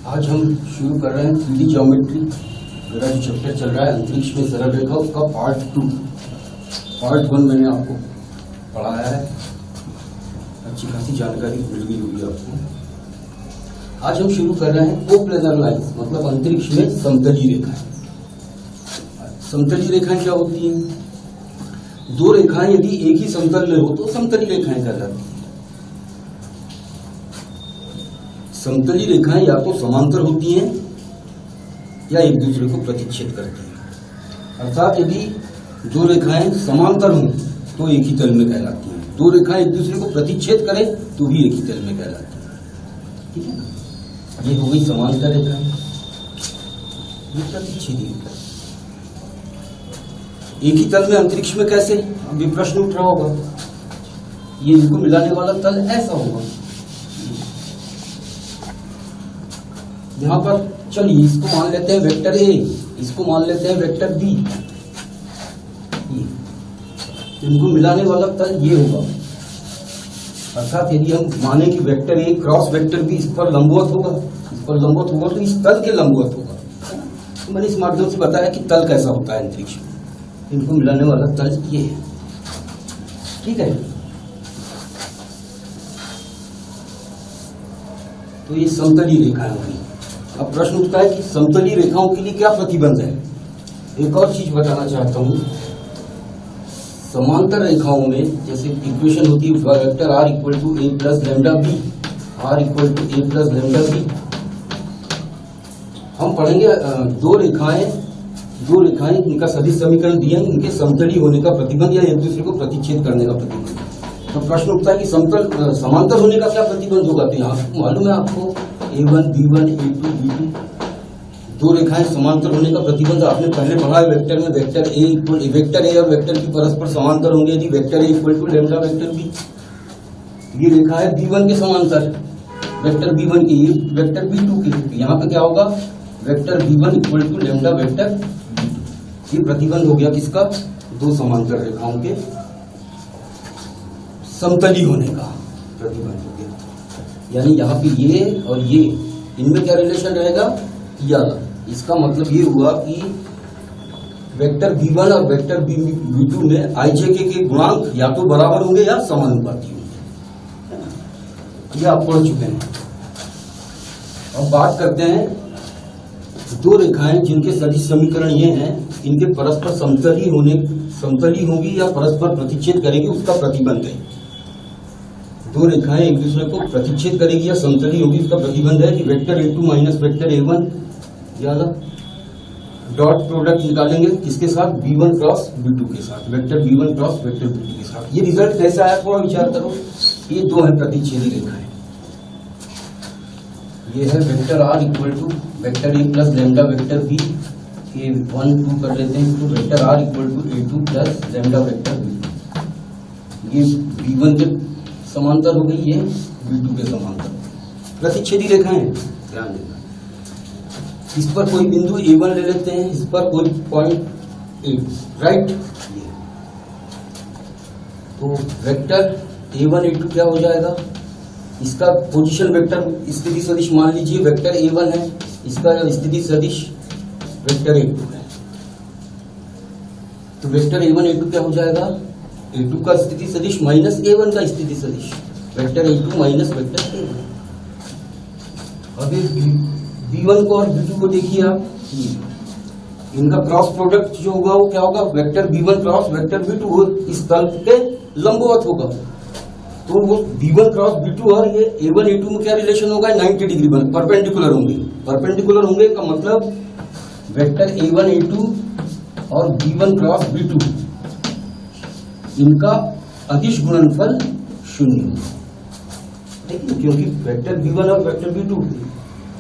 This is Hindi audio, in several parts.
आज हम शुरू कर रहे हैं 3D ज्योमेट्री। मेरा जो चैप्टर चल रहा है अंतरिक्ष में सरल रेखा, उसका पार्ट 2। पार्ट 1 मैंने आपको पढ़ाया है, अच्छी खासी जानकारी मिल गई होगी आपको। आज हम शुरू कर रहे हैं कोप्लेनर लाइंस, मतलब अंतरिक्ष में समतली रेखाएं। समतली रेखाएं क्या होती हैं? दो रेखाएं यदि एक ही समतल में हो तो समतली रेखाएं कहलाती हैं। समतली रेखाएं या तो समांतर होती हैं या एक दूसरे को प्रतिच्छेद करती हैं। अर्थात यदि दो रेखाएं समांतर हों तो एक ही तल में कहलाती हैं, दो रेखाएं एक दूसरे को प्रतिच्छेद करें तो भी एक ही तल में कहलाती हैं। ठीक है ना? ये हो गई समांतर रेखाएं, ये प्रतिच्छेदी रेखा। एक ही तल में अंतरिक्ष में कैसे? अब ये प्रश्न उठ रहा होगा, ये इनको मिलाने वाला तल ऐसा होगा। यहां पर चलिए इसको मान लेते हैं वेक्टर ए, इसको मान लेते हैं वेक्टर बी। इनको मिलाने वाला तल ये होगा। अर्थात यदि हम माने कि vector A cross vector B इस पर लंबवत होगा, इस पर लंबवत होगा तो इस तल के लंबवत होगा। तो मैंने इस माध्यम से बताया कि तल कैसा होता है अंतरिक्ष में। इनको मिलाने वाला तल ये है। ठीक है, तो ये समतली रेखाएं होगी। अब प्रश्न उठता है कि समतली रेखाओं के लिए क्या प्रतिबंध है। एक और चीज बताना चाहता हूं, समांतर रेखाओं में जैसे इक्वेशन होती है vector R equal to A plus lambda B, R equal to A plus lambda B. हम पढ़ेंगे दो रेखाएं इनका सदिश समीकरण दिया, इनके समतली होने का प्रतिबंध या एक दूसरे को प्रतिच्छेद करने का प्रतिबंध। तो प्रश्न उठता है कि समांतर होने का क्या प्रतिबंध होगा। तो यहाँ मालूम है आपको A1, B1, A2, B2, दो रेखाएं समांतर होने का प्रतिबंध आपने पहले पढ़ा है वेक्टर में। वेक्टर ए और वेक्टर की परस्पर समांतर होंगे यदि vector A equal to lambda vector B. ये रेखा है B1 के समांतर, वेक्टर B1 की, ये वेक्टर B2 की। तो यहाँ पे क्या होगा, vector B1 equal to lambda vector B2। ये प्रतिबंध हो गया किसका? दो समांतर रेखाओं के समतली होने का प्रतिबंध हो गया। यानी यहाँ पे ये और ये, इनमें क्या रिलेशन रहेगा? या इसका मतलब ये हुआ कि वेक्टर B1 और वेक्टर B2 में IJK के गुणांक या तो बराबर होंगे या समानुपाती होंगे। ये आप पढ़ चुके हैं। अब बात करते हैं दो रेखाएं जिनके सदिश समीकरण ये हैं, इनके परस्पर समतली होगी या परस्पर प्रतिच्छेद करेगी, उसका प्रतिबंध है। दो रेखाएं एक दूसरे को प्रतिच्छेद करेगी या समतली होगी, उसका प्रतिबंध है कि vector A2 minus vector A1 ज्यादा डॉट प्रोडक्ट निकालेंगे किसके साथ? B1 क्रॉस B2 के साथ, vector B1 cross vector B2 के साथ। ये रिजल्ट कैसे आया थोड़ा विचार करो। ये दो है प्रतिच्छेदी रेखाएं। ये है vector R equal to vector A plus lambda vector B, ये 1, 2 कर लेते हैं इसको। Vector R equal to A2 plus lambda vector B। ये B1 के समांतर हो गई, ये B2 के समांतर। प्रतिच्छेदी रेखाएं ध्यान देना। इस पर कोई बिंदु A1 ले लेते हैं, इस पर कोई पॉइंट A2, राइट। तो वेक्टर A1 A2 क्या हो जाएगा? इसका पोजीशन वेक्टर स्थिति सदिश मान लीजिए वेक्टर A1 है, इसका स्थिति सदिश वेक्टर A2 है। तो वेक्टर A1 A2 क्या हो जाएगा? A2 का स्थिति सदिश माइनस A1 का स्थिति सदिश, vector A2 minus vector A1। अभी B1 को और B2 को देखिए आप, इनका क्रॉस प्रोडक्ट जो होगा वो क्या होगा? Vector B1 cross vector B2 इस तल के लंबवत होगा। तो वो B1 क्रॉस B2 और ये A1 A2 में क्या रिलेशन होगा? 90 डिग्री बन परपेंडिकुलर होंगे। परपेंडिकुलर होंगे का मतलब वेक्टर A1 A2 और B1 क्रॉस B2 इनका अदिश गुणनफल 0 होगा। ठीक है, क्योंकि वेक्टर B1 और vector B2,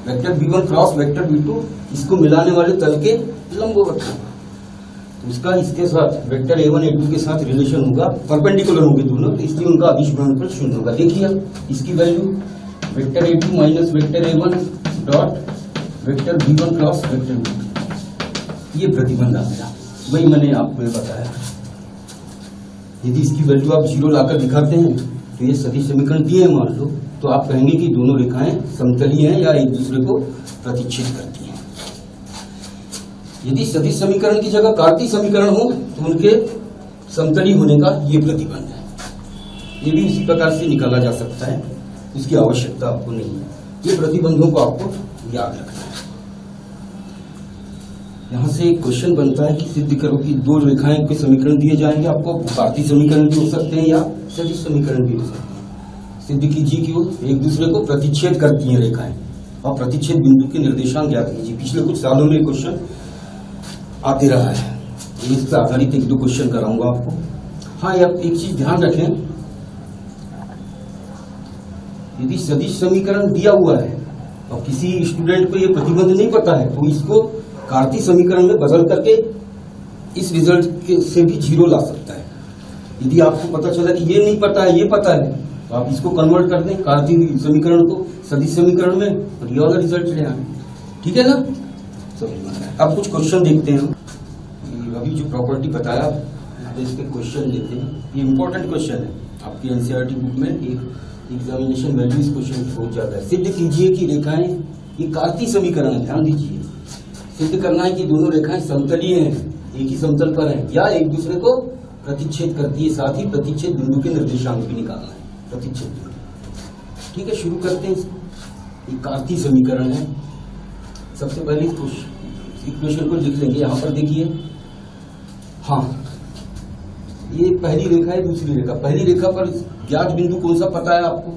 vector B1 cross vector B2 इसको मिलाने वाले तल के लंबवत होगा। उसका इसके साथ वेक्टर A1 A2 के साथ रिलेशन होगा, परपेंडिकुलर होंगे दोनों, तो इसलिए उनका अदिश गुणनफल 0 होगा। देखिए इसकी value vector A2 minus vector A1 dot vector B1 cross vector B2। ये प्रतिबंध आ गया, वही मैंने आपको बताया। यदि इसकी वैल्यू आप 0 लाकर दिखाते हैं तो ये सदिश समीकरण दिए मान लो, तो आप कहेंगे कि दोनों रेखाएं समतली हैं या एक दूसरे को प्रतिच्छेद करती हैं। यदि सदिश समीकरण की जगह कार्तीय समीकरण हो तो उनके समतली होने का ये प्रतिबंध है। ये भी उसी प्रकार से निकाला जा सकता है, इसकी आवश्यकता आपको नहीं है। ये प्रतिबंधों को आपको याद रखना है। यहां से एक क्वेश्चन बनता है कि सिद्ध करो कि दो रेखाएं के समीकरण दिए जाएंगे आपको, कार्तीय समीकरण भी हो सकते हैं या सदिश समीकरण भी हो सकते हैं। सिद्ध कीजिए कि वो एक दूसरे को प्रतिच्छेद करती हैं रेखाएं और प्रतिच्छेद बिंदु के निर्देशांक ज्ञात कीजिए। पिछले कुछ सालों में क्वेश्चन आते रहा है, इस पर आधारित एक दो क्वेश्चन कराऊंगा आपको। हाँ, आप एक चीज ध्यान रखें, यदि सदिश समीकरण दिया हुआ है और किसी स्टूडेंट को यह प्रतिबंध नहीं पता है तो इसको कार्तीय समीकरण में बदल करके इस रिजल्ट से भी 0 ला सकता है। यदि आपको पता चला कि ये नहीं पता है, ये पता है, तो आप इसको कन्वर्ट कर दें कार्तीय समीकरण को सदिश समीकरण में और ये वाला रिजल्ट ले आए। ठीक है ना? अब कुछ क्वेश्चन देखते हैं। अभी जो प्रॉपर्टी बताया इसके क्वेश्चन लेते हैं। ये इंपॉर्टेंट क्वेश्चन है, आपकी एनसीईआरटी बुक में एक एग्जामिनेशन वैल्यू इस क्वेश्चन हो जाता है। सिद्ध कीजिए कि रेखाएं, ये कार्तीय समीकरण है, ध्यान दीजिए। सिद्ध करना है कि दोनों रेखाएं समतलीय हैं, एक ही समतल पर हैं या एक दूसरे को प्रतिच्छेद करती है। साथ ही प्रतिच्छेद बिंदु के निर्देशांक भी निकालना है, प्रतिच्छेद बिंदु। ठीक है, शुरू करते हैं। ये कार्तीय समीकरण है। सबसे पहले इक्वेशन को लिख लेंगे। यहां पर देखिए, हाँ, ये पहली रेखा है, दूसरी रेखा। पहली रेखा पर ज्ञात बिंदु कौन सा पता है आपको?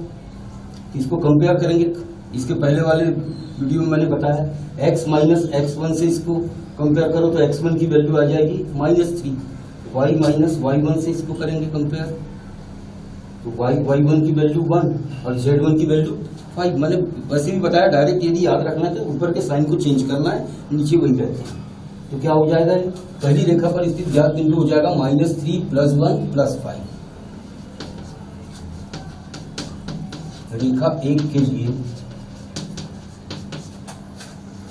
इसको कंपेयर करेंगे। इसके पहले वाले वीडियो में मैंने बताया x माइनस x1 से इसको कंपेयर करो तो x1 की वैल्यू आ जाएगी -3। y माइनस y1 से इसको करेंगे कंपेयर तो y1 की वैल्यू 1 और z1 की वैल्यू 5। मैंने वैसे भी बताया, डायरेक्ट यदि याद रखना है तो ऊपर के साइन को चेंज करना है, नीचे वही रहते हैं। तो क्या हो जाएगा? पहली रेखा पर स्थित ज्ञात बिंदु हो जाएगा -3 + 1 + 5। रेखा 1 के लिए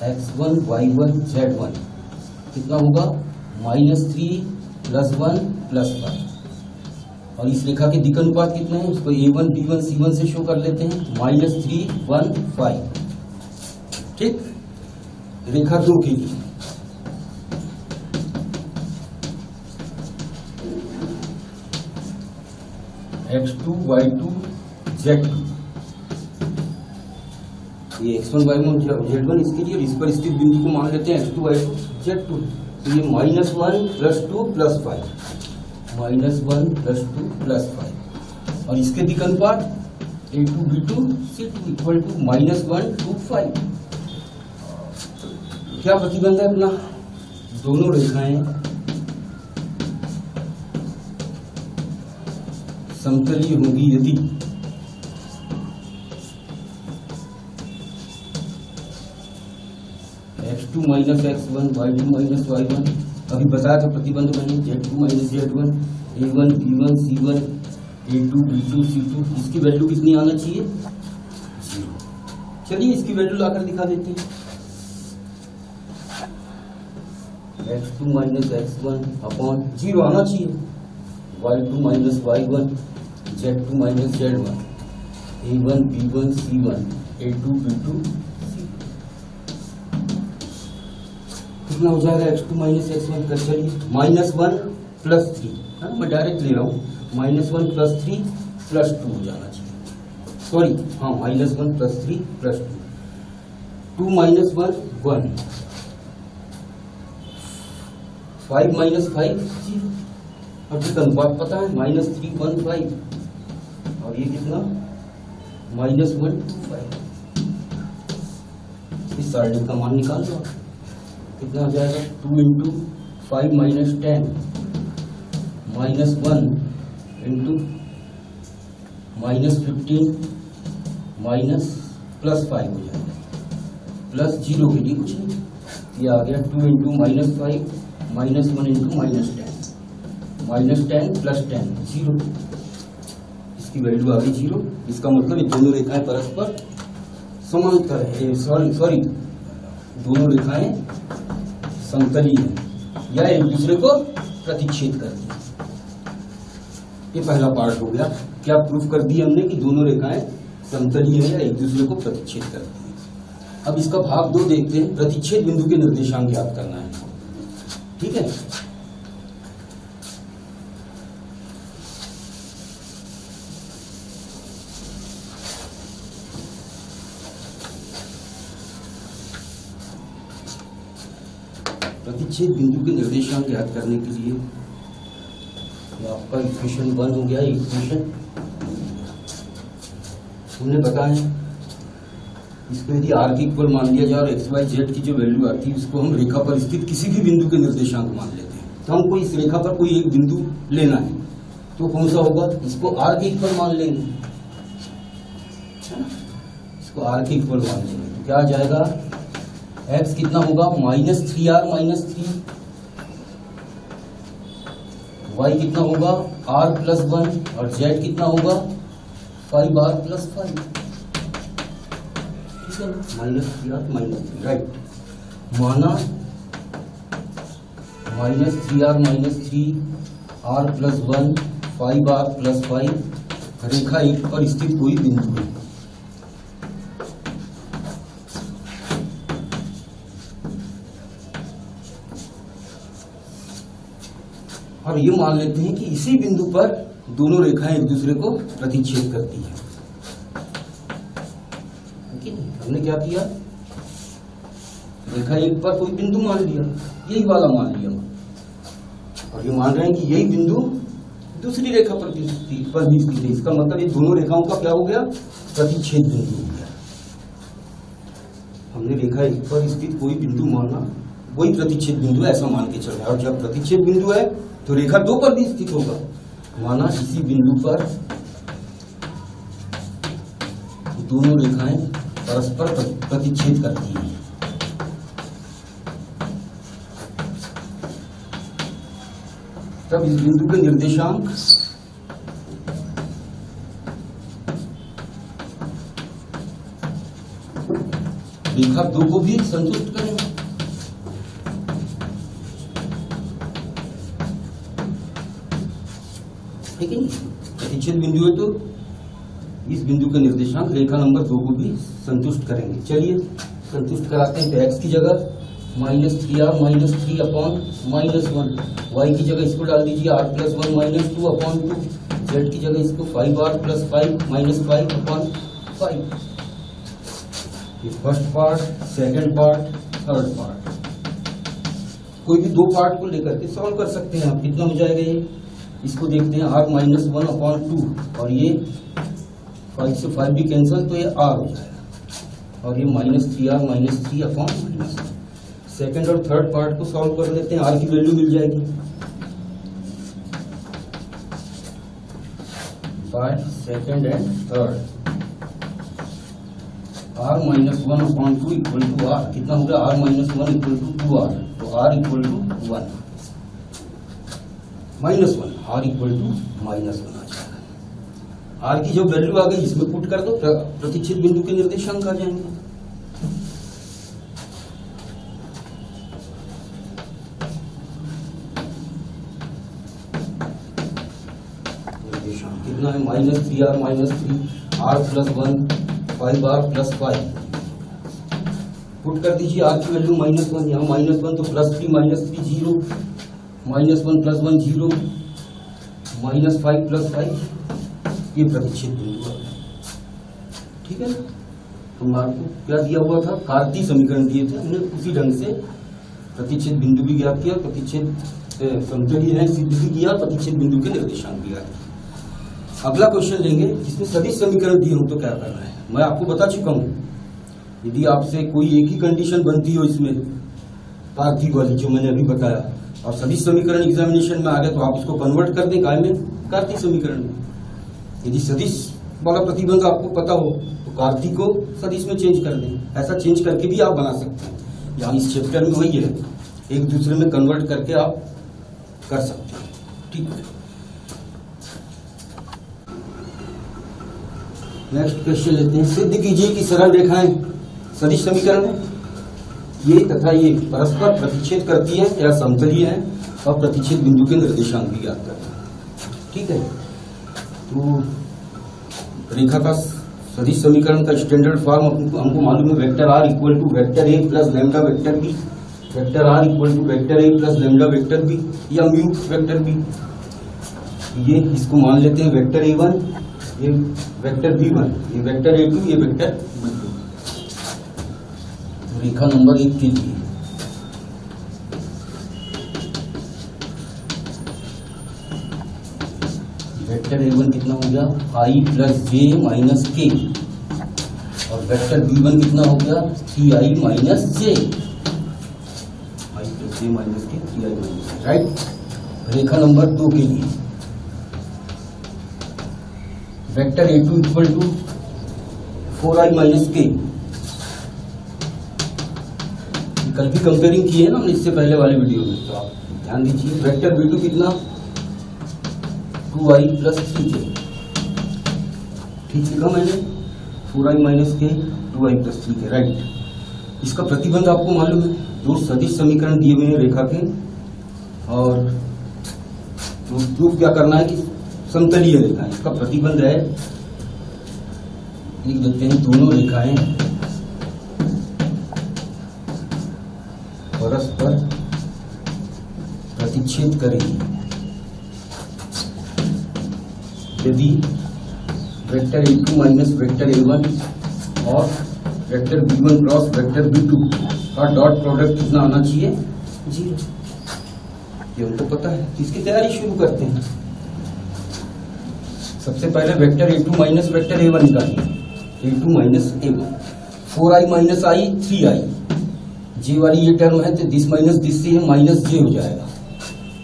x1 y1 z1 कितना होगा? -3 + 1 + 5। और इस रेखा के दिक् अनुपात कितने हैं? उसको a1 b1 c1 से शो कर लेते हैं। -3 1 5। ठीक। रेखा 2 के लिए x2 y2 z2, ये x1 y1 z1 इसके लिए, और इस पर स्थित बिंदु को मान लेते हैं x2 y2 z2। तो ये -1 + 2 + 5, -1 + 2 + 5। और इसके दिक् अनुपात a2 b2 c2 = -1 2 5। क्या प्रतिबंध है अपना? दोनों रेखाएं समतलीय होगी यदि x2 - x1 y2 - y1। अभी बताया था प्रतिबंध मैंने, z2 - z1 a1 b1 c1 a2 b2 c2। इसकी वैल्यू कितनी आना चाहिए? 0। चलिए इसकी वैल्यू लाकर दिखा देते हैं। x2 - x1 / 0 आना चाहिए। y2 - y1 z2 - z1 a1 b1 c1 a2 b2 c2। कितना हो जाएगा? x2 - x1 कर चलिए -1 + 3, हाँ मैं डायरेक्ट ले रहा हूँ। -1 + 3 + 2 हो जाना चाहिए। सॉरी, हाँ, -1 + 3 + 2 2 - 1 1 5 - 5 0। अब इसका अनुपात पता है, -3 1 5 और ये कितना? -1 2 5। इस सारणी का मान निकाल लो। कितना हो जाएगा? 2 × 5 - 10 -1 × -15 +5 हो जाएगा। +0 के लिए कुछ नहीं, ये आ गया 2 × -5 - 1 × -10 -10 + 10 0। इसकी वैल्यू आ गई 0। इसका मतलब ये दोनों रेखाएं परस्पर समांतर है। सॉरी, दोनों रेखाएं समतलीय हैं या एक दूसरे को प्रतिच्छेद करती हैं। ये पहला पार्ट हो गया। क्या प्रूफ कर दिया हमने कि दोनों रेखाएं समतलीय हैं या एक दूसरे को प्रतिच्छेद करती हैं। अब इसका भाग 2 देखते हैं, प्रतिच्छेद बिंदु के निर्देशांक ज्ञात करना है। ठीक है, प्रतिच्छेद बिंदु के निर्देशांक ज्ञात करने के लिए आपका इक्वेशन 1 हो गया। इक्वेशन हमने बताया, इसको यदि r के इक्वल मान लिया जाए और x y z की जो वैल्यू आती है उसको हम रेखा पर स्थित किसी भी बिंदु के निर्देशांक मान लेते हैं। तो हमको इस रेखा पर कोई एक बिंदु लेना है, तो कौन सा होगा, इसको r के इक्वल मान लेंगे, है ना, इसको r के इक्वल मान लेंगे। तो क्या आ जाएगा, x कितना होगा -3r -3, y कितना होगा r+1 और z कितना होगा 5r+5, ठीक है, -3r -3, राइट। माना -3r -3 r+1 5r+5 रेखा 1 पर स्थित कोई बिंदु है। और ये मान लेते हैं कि इसी बिंदु पर दोनों रेखाएं एक दूसरे को प्रतिच्छेद करती हैं। हमने क्या किया, रेखा 1 पर कोई बिंदु मान लिया, यही वाला मान लिया, और ये मान रहे हैं कि यही बिंदु दूसरी रेखा पर भी स्थित है। इसका मतलब ये दोनों रेखाओं का क्या हो गया, प्रतिच्छेद बिंदु हो गया। हमने रेखा 1 पर स्थित कोई बिंदु माना, वही प्रतिच्छेद बिंदु है ऐसा मान के चल रहा है। और जब प्रतिच्छेद बिंदु है तो रेखा 2 पर भी स्थित होगा। माना इसी बिंदु पर दोनों रेखाएं परस्पर प्रतिच्छेद करती हैं। तब इस बिंदु के निर्देशांक रेखा 2 को भी संतुष्ट करेंगे। ठीक है, प्रतिच्छेद बिंदु है तो इस बिंदु के निर्देशांक रेखा नंबर 2 को भी संतुष्ट करेंगे। चलिए संतुष्ट कराते हैं। तो x की जगह -3r -3 अपॉन -1, y की जगह इसको डाल दीजिए r+1 -2 अपॉन 2, z की जगह इसको 5r+5 -5 अपॉन 5। ये first part, second part, third part, कोई भी 2 पार्ट को लेकर के सॉल्व कर सकते हैं आप। कितना हो जाएगा ये, इसको देखते हैं, r-1 अपॉन 2, और ये 5 से 5 भी कैंसिल, तो ये r हो जाएगा, और ये -3r -3 अपॉन -1। सेकंड और थर्ड पार्ट को सॉल्व कर लेते हैं, r की वैल्यू मिल जाएगी, second and third, r-1 upon 2 equal to r, कितना हो गया, r-1 इक्वल टू 2r, तो r equal to 1 -1, r equal to -1 आ जाएगा। r की जो वैल्यू आ गई इसमें पुट कर दो, प्रतिच्छेद बिंदु के निर्देशांक आ जाएंगे। निर्देशांक कितना है, -3r -3 r+1 5r+5, पुट कर दीजिए। r की वैल्यू -1, यहाँ -1 तो +3 -3 0, -1 + 1 0, -5 + 5, ये प्रतिच्छेद बिंदु है। ठीक है, तो आपको क्या दिया हुआ था, कार्तीय समीकरण दिए थे हमने, उसी ढंग से प्रतिच्छेद बिंदु भी ज्ञात किया, प्रतिच्छेद समतली है सिद्ध भी किया, प्रतिच्छेद बिंदु के निर्देशांक भी ज्ञात किया। अगला क्वेश्चन लेंगे जिसमें सदिश समीकरण दिए हो तो क्या करना है। मैं आपको बता चुका हूं, यदि आपसे कोई एक ही कंडीशन बनती हो इसमें कार्तीय वाली जो मैंने अभी बताया, और सदिश समीकरण एग्जामिनेशन में आ गया तो आप इसको कन्वर्ट कर दें काय में, कार्तीय समीकरण में। यदि सदिश वाला प्रतिबंध आपको पता हो तो कार्तीय को सदिश में चेंज कर दें, ऐसा चेंज करके भी आप बना सकते हैं। यहाँ इस चैप्टर में वही है, एक दूसरे में कन्वर्ट करके आप कर सकते हैं। ठीक है, नेक्स्ट क्वेश्चन लेते हैं। सिद्ध कीजिए कि सरल रेखाएं सदिश समीकरण है, ये तथा ये परस्पर प्रतिच्छेद करती है या समतलीय है, और प्रतिच्छेद बिंदु के निर्देशांक भी ज्ञात करते हैं। ठीक है, तो रेखा का सदिश समीकरण का स्टैंडर्ड फॉर्म हमको मालूम है, vector R equal to vector A plus lambda vector B, vector R equal to vector A plus lambda vector B या म्यू वेक्टर बी। ये इसको मान लेते हैं वेक्टर ए1, ये वेक्टर बी1, ये वेक्टर ए2, ये वेक्टर बी2। रेखा नंबर 1 के लिए वेक्टर ए1 कितना हो गया, आई प्लस जे माइनस के, और वेक्टर बी1 कितना हो गया, 3i minus J, I plus J minus K 3i minus J, right. रेखा नंबर 2 के लिए वेक्टर ए2 equal to 4i minus K, कल भी कंपेयरिंग की है ना हमने इससे पहले वाले वीडियो में, तो आप ध्यान दीजिए। वेक्टर बी2 कितना, 2i प्लस 3j, ठीक लिखा मैंने, 4i माइनस के 2i प्लस 3j, राइट। इसका प्रतिबंध आपको मालूम है, दो सदिश समीकरण दिए हुए हैं रेखा के, और तो प्रूफ क्या करना है कि समतलीय रेखा है। इसका प्रतिबंध है, लिख देते हैं, दोनों रेखाएं परस्पर प्रतिच्छेद करेगी यदि vector A two minus vector A one और वेक्टर बी1 क्रॉस वेक्टर बी2 का डॉट प्रोडक्ट कितना आना चाहिए, 0। ये हमको पता है, इसकी तैयारी शुरू करते हैं। सबसे पहले vector A two minus vector A one निकालिए, A two minus A one, 4i minus I 3i, J वाली ये टर्म है तो दिस माइनस दिस से माइनस जे हो जाएगा,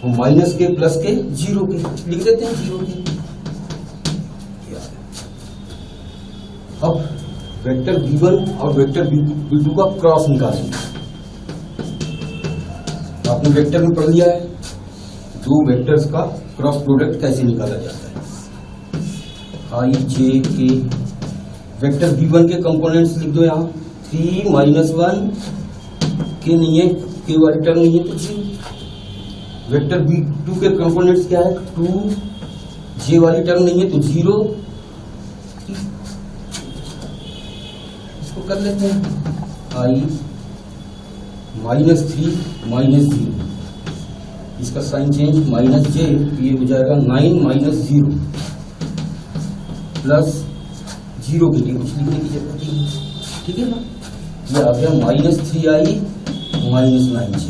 और माइनस के प्लस के 0 के लिख देते हैं, 0 के। अब वेक्टर b1 और वेक्टर b2 का क्रॉस निकालेंगे। आपने वेक्टर में पढ़ लिया है दो वेक्टर्स का क्रॉस प्रोडक्ट कैसे निकाला जाता है। आई जे के वेक्टर b1 के कंपोनेंट्स लिख दो यहाँ, 3 माइनस 1 के नहीं है, के वाली टर्म नहीं है तो 0। वेक्टर b2 के कंपोनेंट्स क्या है, 2, जे वाली टर्म नहीं है तो 0। कर लेते हैं, आई माइनस 3 माइनस 0, इसका साइन चेंज माइनस जे, ये हो जाएगा 9 माइनस 0 प्लस 0 के लिए कुछ लिखने की जरूरत नहीं, ठीक है ना। ये आ गया minus 3i minus 9j,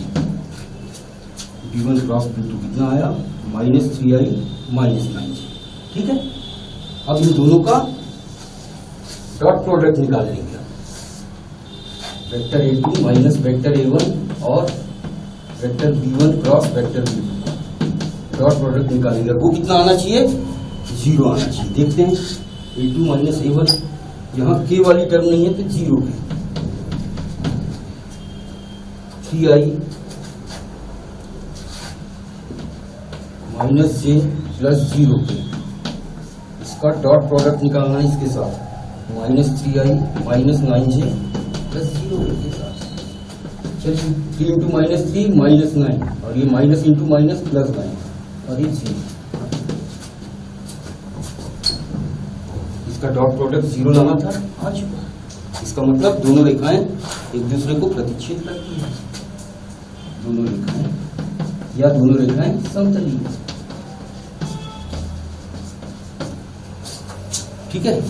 b1 cross b2 कितना आया, माइनस 3i माइनस 9j, ठीक है। अब इन दोनों का डॉट प्रोडक्ट निकाल लेंगे, vector A two minus vector A one और vector b1 cross vector b2 dot product निकालेंगे। वो कितना आना चाहिए, 0 आना चाहिए। देखते हैं, ए2 माइनस ए1, यहाँ के वाली टर्म नहीं है तो 0 के, 3i माइनस जे प्लस 0 के, इसका डॉट प्रोडक्ट निकालना है इसके साथ, minus 3i minus 9j plus 0 के साथ। चलिए 3 इंटू माइनस 3 माइनस 9, और ये माइनस इंटू माइनस प्लस 9, और ये 0। इसका डॉट प्रोडक्ट 0 लाना था, आ चुका। इसका मतलब दोनों रेखाएं एक दूसरे को प्रतिच्छेद करती हैं, दोनों रेखाएं या दोनों रेखाएं समतलीय, ठीक है।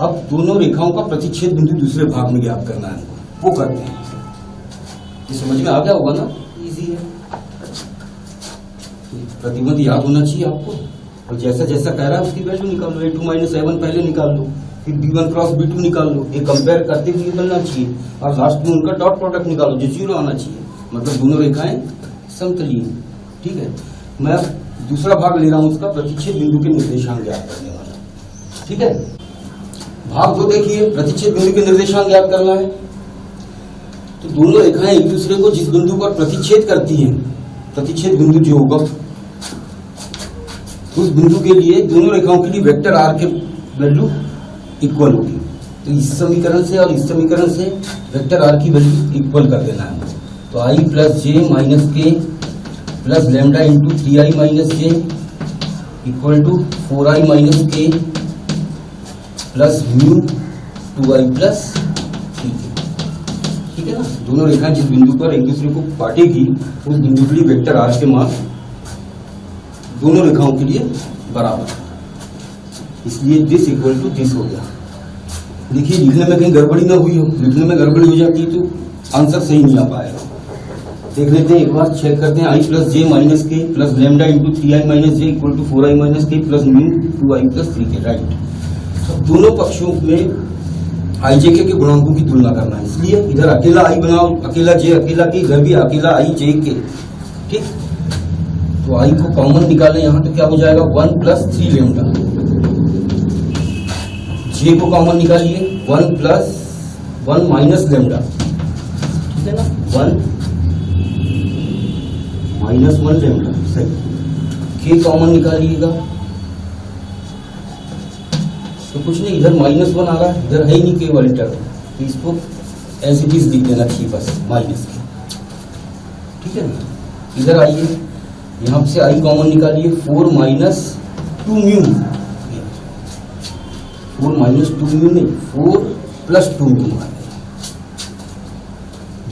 अब दोनों रेखाओं का प्रतिच्छेद बिंदु दूसरे भाग में ज्ञात करना है, वो करते हैं। ये समझ में आ गया होगा ना, इजी है। प्रतिबंध याद होना चाहिए आपको, और जैसा जैसा कह रहा है उसकी वैल्यू निकाल लो। a2 माइनस a1 पहले निकाल लो, फिर b1 क्रॉस b2 निकाल लो, ये कंपेयर करते हुए निकलना चाहिए, और लास्ट में उनका डॉट प्रोडक्ट निकालो जो 0 आना चाहिए, मतलब दोनों रेखाएं समतलीय, ठीक है। मैं दूसरा भाग ले रहा हूं उसका प्रतिच्छेद बिंदु के निर्देशांक ज्ञात करने वाला, ठीक है। भाग 2 देखिए, प्रतिच्छेद बिंदु के निर्देशांक ज्ञात करना है। तो दोनों रेखाएं एक दूसरे को जिस बिंदु पर प्रतिच्छेद करती हैं, प्रतिच्छेद बिंदु जो होगा उस बिंदु के लिए दोनों रेखाओं के लिए वेक्टर आर के वैल्यू इक्वल होगी। तो इस समीकरण से और इस समीकरण से वेक्टर आर की वैल्यू इक्वल कर देना है। तो I plus J minus K plus lambda into 3i minus J equal to 4i minus K plus mu 2i plus 3k। ठीक है ना। दोनों रेखाएं जिस बिंदु पर एक दूसरे को काटेगी उस बिंदु के लिए वेक्टर आर के मान दोनों रेखाओं के लिए बराबर, इसलिए दिस इक्वल टू दिस हो गया। देखिए लिखने में कहीं गड़बड़ी ना हुई हो, लिखने में गड़बड़ी हो जाती है तो आंसर सही नहीं आ पाएगा। देख लेते हैं एक बार, चेक करते हैं। I plus J minus K plus lambda into 3i minus J equal to 4i minus K plus mu 2i plus 3k, right. दोनों पक्षों में आई जे के गुणांकों की तुलना करना है, इसलिए इधर अकेला आई बनाओ, अकेला जे अकेला के, इधर भी अकेला आई जे के। ठीक, तो आई को कॉमन निकालें यहां, तो क्या हो जाएगा 1 प्लस 3 लेमडा। जे को कॉमन निकालिए 1 प्लस 1 माइनस लेमडा, ठीक है ना, 1 माइनस 1 लेमडा, सही। के कॉमन निकालिएगा तो कुछ नहीं, इधर -1 आ रहा है, इधर है ही नहीं के वाली टर्म, तो इसको ऐसे भी लिख देना चाहिए बस माइनस के। ठीक है ना। इधर आइए, यहां से आई कॉमन निकालिए, 4 माइनस 2 म्यू, 4 माइनस 2 म्यू नहीं, 4 प्लस 2 म्यू आ गया।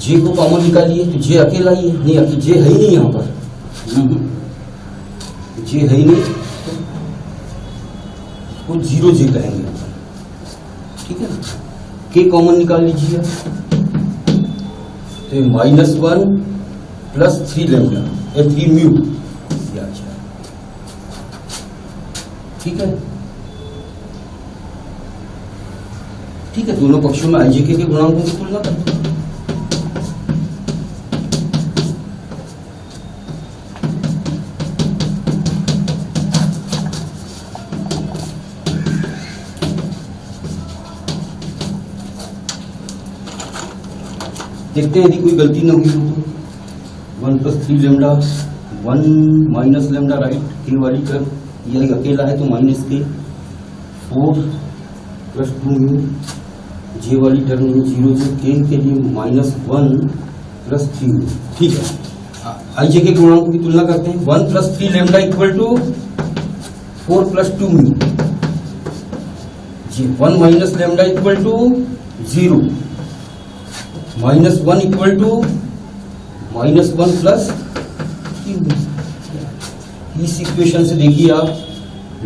जे को कॉमन निकालिए, तो जे अकेला ही है, नहीं जे है ही नहीं यहां पर, जे है ही नहीं, तो 0 जे कहेंगे। ठीक है ना। के कॉमन निकाल लीजिए, तो -1 प्लस 3 लेमडा, 3 म्यू, ठीक है। ठीक है, दोनों पक्षों में आई जे के गुणांकों की तुलना करते हैं। देखते हैं यदि कोई गलती न हुई हो तो 1 plus 3 lambda, 1 minus lambda, right. के वाली टर्म यह अकेला है तो माइनस के, 4 प्लस 2 म्यू, जे वाली टर्म में 0 जे, के लिए -1 प्लस 3 म्यू। ठीक है, आई जे के गुणांकों की तुलना करते हैं। 1 plus 3 lambda equal to 4 plus 2 mu, जी 1 minus lambda equal to 0, -1 equal to -1 plus 3। इस इक्वेशन से देखिए आप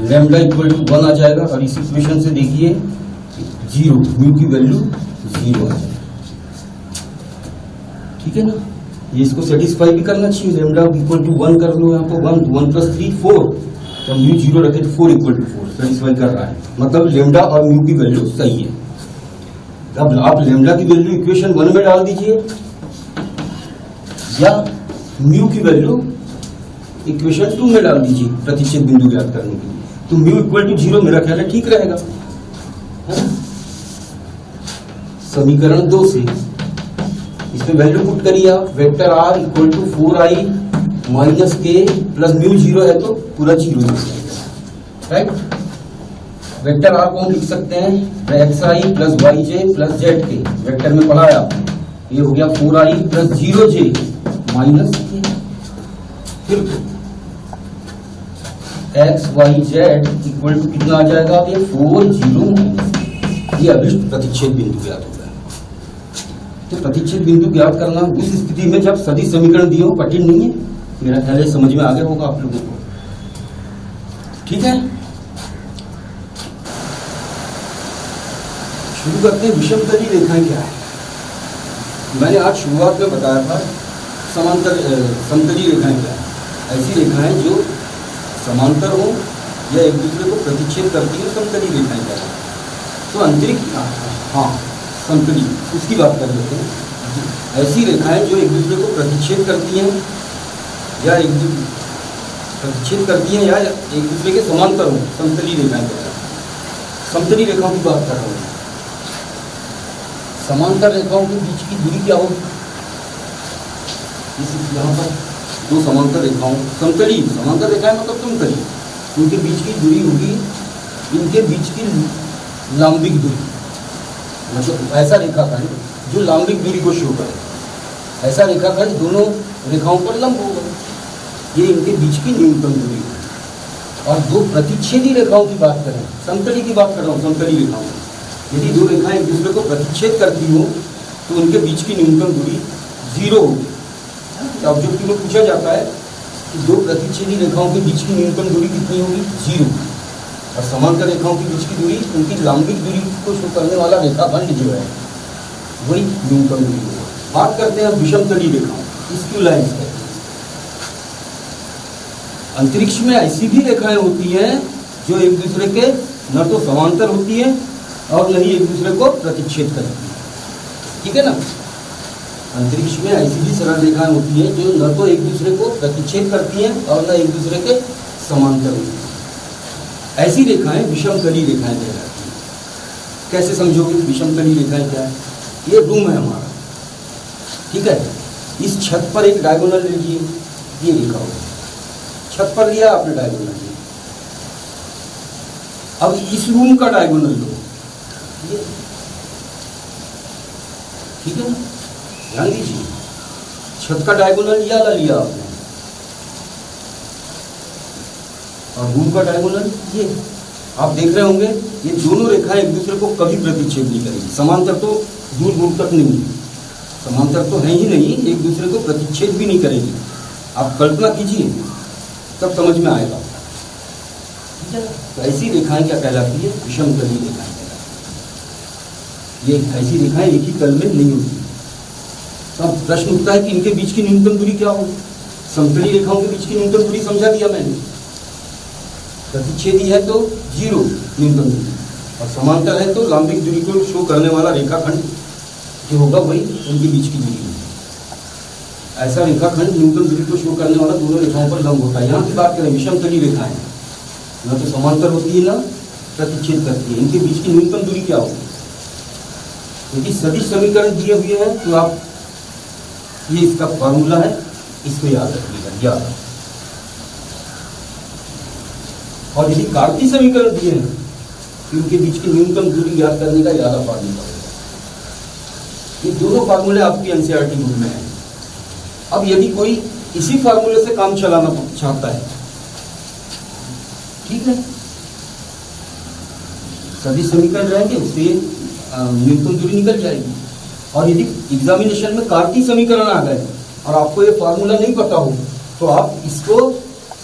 लैम्डा इक्वल टू 1 आ जाएगा, और इस इक्वेशन से देखिए 0, म्यू की वैल्यू 0 आ जाएगा। ठीक है ना। ये इसको सेटिस्फाई भी करना चाहिए, लैम्डा इक्वल टू 1 कर लो, यहाँ पर 1 प्लस 3 4, तो म्यू 0 रखे तो 4 इक्वल टू 4 सेटिस्फाई कर रहा है, मतलब लैम्डा और म्यू की वैल्यू सही है। अब आप लैम्डा की वैल्यू इक्वेशन 1 में डाल दीजिए, या म्यू की वैल्यू इक्वेशन 2 में डाल दीजिए प्रतिच्छेद बिंदु ज्ञात करने के लिए, तो म्यू इक्वल टू 0 मेरा ख्याल है ठीक रहेगा, है ना। समीकरण 2 से इसमें वैल्यू पुट करिए आप, vector R equal to 4i minus K plus mu 0 है तो पूरा 0 हो जाएगा, राइट। वेक्टर आर को हम लिख सकते हैं xi plus yj plus zk, vector में पढ़ा है आपने, ये हो गया 4i प्लस 0j माइनस के, फिर x y z equal to कितना आ जाएगा, ये 4 0 माइनस, ये अभिष्ट प्रतिच्छेद बिंदु ज्ञात होगा। तो प्रतिच्छेद बिंदु ज्ञात करना उस स्थिति में जब सदिश समीकरण दिए हो, कठिन नहीं है, मेरा ख्याल है समझ में आ गया होगा आप लोगों को। ठीक है, शुरू करते हैं। विषमतली रेखाएं क्या है। मैंने आज शुरुआत में बताया था समांतर समतली रेखाएं क्या है। ऐसी रेखाएं जो समांतर हो या एक दूसरे को प्रतिच्छेद करती है, समतली रेखाएं क्या है। तो अंतरिक्ष, हाँ समतली, उसकी बात कर लेते हैं। ऐसी रेखाएं जो एक दूसरे को प्रतिच्छेद करती हैं या एक दूसरे के समांतर हो, समतली रेखाएं क्या है। समतली रेखाओं की बात कर रहा हूँ। समांतर रेखाओं के बीच की दूरी क्या होगी, यहाँ पर दो समांतर रेखाओं, समतली समांतर रेखाएं मतलब समतली, उनके बीच की दूरी होगी, इनके बीच की लंबिक दूरी, मतलब ऐसा रेखाखंड जो लंबिक दूरी को शो करे, ऐसा रेखाखंड दोनों रेखाओं पर लंब होगा, ये इनके बीच की न्यूनतम दूरी होगी। और दो प्रतिच्छेदी रेखाओं की बात करें, समतली की बात कर रहा हूँ, समतली रेखाओं, यदि दो रेखाएं एक दूसरे को प्रतिच्छेद करती हो तो उनके बीच की न्यूनतम दूरी 0 होगी। ऑब्जेक्टिव में पूछा जाता है कि दो प्रतिच्छेदी रेखाओं के बीच की न्यूनतम दूरी कितनी होगी, 0, और समांतर रेखाओं के बीच की दूरी, उनकी लंबिक दूरी को शो करने वाला रेखाखंड जो है वही न्यूनतम दूरी होगा। बात करते हैं विषमतली रेखाओं, स्क्यू लाइन्स कहते हैं। अंतरिक्ष में ऐसी भी रेखाएं होती हैं जो एक दूसरे के न तो समांतर होती है और न ही एक दूसरे को प्रतिच्छेद करती है, ठीक है ना। अंतरिक्ष में ऐसी भी सरल रेखाएं होती हैं जो न तो एक दूसरे को प्रतिच्छेद करती हैं और न एक दूसरे के समांतर होती हैं। ऐसी रेखाएं विषमतली रेखाएं कहलाती हैं। कैसे समझोगे विषमतली रेखाएं क्या है? ये रूम है हमारा, ठीक है, इस छत पर एक डायगोनल लीजिए, ये रेखा होगा, छत पर लिया आपने डायगोनल, अब इस रूम का डायगोनल लो, ये ठीक है ना, ध्यान दीजिए, छत का डायगोनल लिया आपने, और रूम का डायगोनल ये। आप देख रहे होंगे ये दोनों रेखाएं एक दूसरे को कभी प्रतिच्छेद नहीं करेंगी। समांतर तो दूर दूर तक नहीं, समांतर तो है ही नहीं, एक दूसरे को प्रतिच्छेद भी नहीं करेगी। आप कल्पना कीजिए तब समझ में आएगा, ठीक है। तो ऐसी रेखाएं क्या कहलाती है? विषमतली रेखाएं कहलाती है। ये ऐसी रेखाएं एक ही तल में नहीं होती। तो अब प्रश्न उठता है कि इनके बीच की न्यूनतम दूरी क्या होगी? समतली रेखाओं के बीच की न्यूनतम दूरी समझा दिया मैंने, प्रतिच्छेदी है तो 0 न्यूनतम दूरी, और समांतर है तो लंबिक दूरी को शो करने वाला रेखाखंड जो होगा वही उनके बीच की दूरी है। ऐसा रेखाखंड न्यूनतम दूरी को शो करने वाला दोनों रेखाओं पर लंब होता है। यहाँ की बात करें विषमतली रेखाएं, न तो समांतर होती है न प्रतिच्छेद करती है, इनके बीच की न्यूनतम दूरी क्या होगी? यदि सदिश समीकरण दिए हुए हैं तो आप ये इसका फॉर्मूला है, इसको याद रखिएगा, याद। और यदि कार्तीय समीकरण दिए हैं तो इनके बीच की न्यूनतम दूरी याद करने का ज्यादा फॉर्मूला होगा। ये दोनों फार्मूले आपकी एनसीईआरटी बुक में है। अब यदि कोई इसी फार्मूले से काम चलाना चाहता है, ठीक है, सदिश समीकरण रहेंगे, उससे न्यूनतम दूरी निकल जाएगी। और यदि एग्जामिनेशन में कार्तीय समीकरण आ गए और आपको ये फार्मूला नहीं पता हो तो आप इसको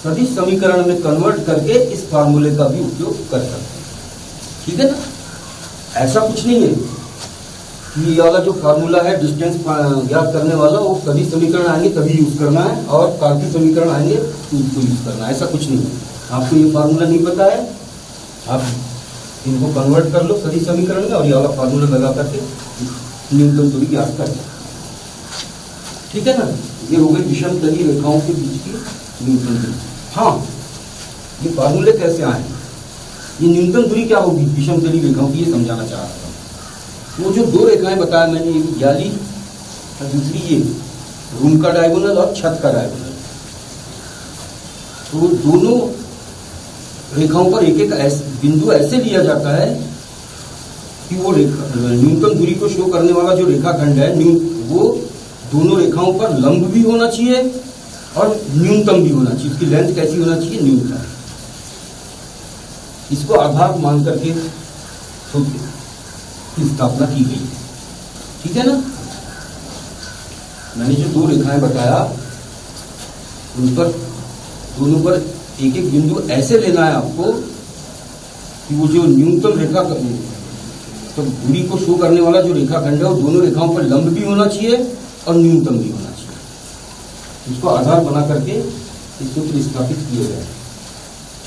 सदिश समीकरण में कन्वर्ट करके इस फार्मूले का भी उपयोग कर सकते हैं, ठीक है ना। ऐसा कुछ नहीं है कि ये वाला जो फार्मूला है डिस्टेंस ज्ञात करने वाला वो सदिश समीकरण आएंगे तभी यूज करना है और कार्तीय समीकरण आएंगे तो उसको यूज करना है, ऐसा कुछ नहीं है। आपको ये फार्मूला नहीं पता है, आप इनको कन्वर्ट कर लो सदिश समीकरण में और ये वाला फार्मूला लगा करके न्यूनतम दूरी ज्ञात कर लो, ठीक है ना। ये हो गई विषमतली रेखाओं के बीच की न्यूनतम दूरी। हाँ, ये फार्मूले कैसे आए, ये न्यूनतम दूरी क्या होगी विषमतली रेखाओं की, ये समझाना चाह रहा था। वो जो दो रेखाएं बताया मैंने, एक जाली और दूसरी ये रूम का डायगोनल और छत का डायगोनल, तो दोनों रेखाओं पर एक एक बिंदु ऐसे लिया जाता है कि वो न्यूनतम दूरी को शो करने वाला जो रेखाखंड है वो दोनों रेखाओं पर लंब भी होना चाहिए और न्यूनतम भी होना चाहिए। उसकी लेंथ कैसी होना चाहिए? न्यूनतम। इसको आधार मान करके की स्थापना की गई, ठीक है ना। मैंने जो दो रेखाएं बताया उन पर दोनों पर एक एक बिंदु ऐसे लेना है आपको कि वो जो न्यूनतम रेखा तो दूरी को शो करने वाला जो रेखाखंड है वो दोनों रेखाओं पर लंब भी होना चाहिए और न्यूनतम भी होना चाहिए। इसको आधार बना करके इस सूत्र स्थापित किए गए,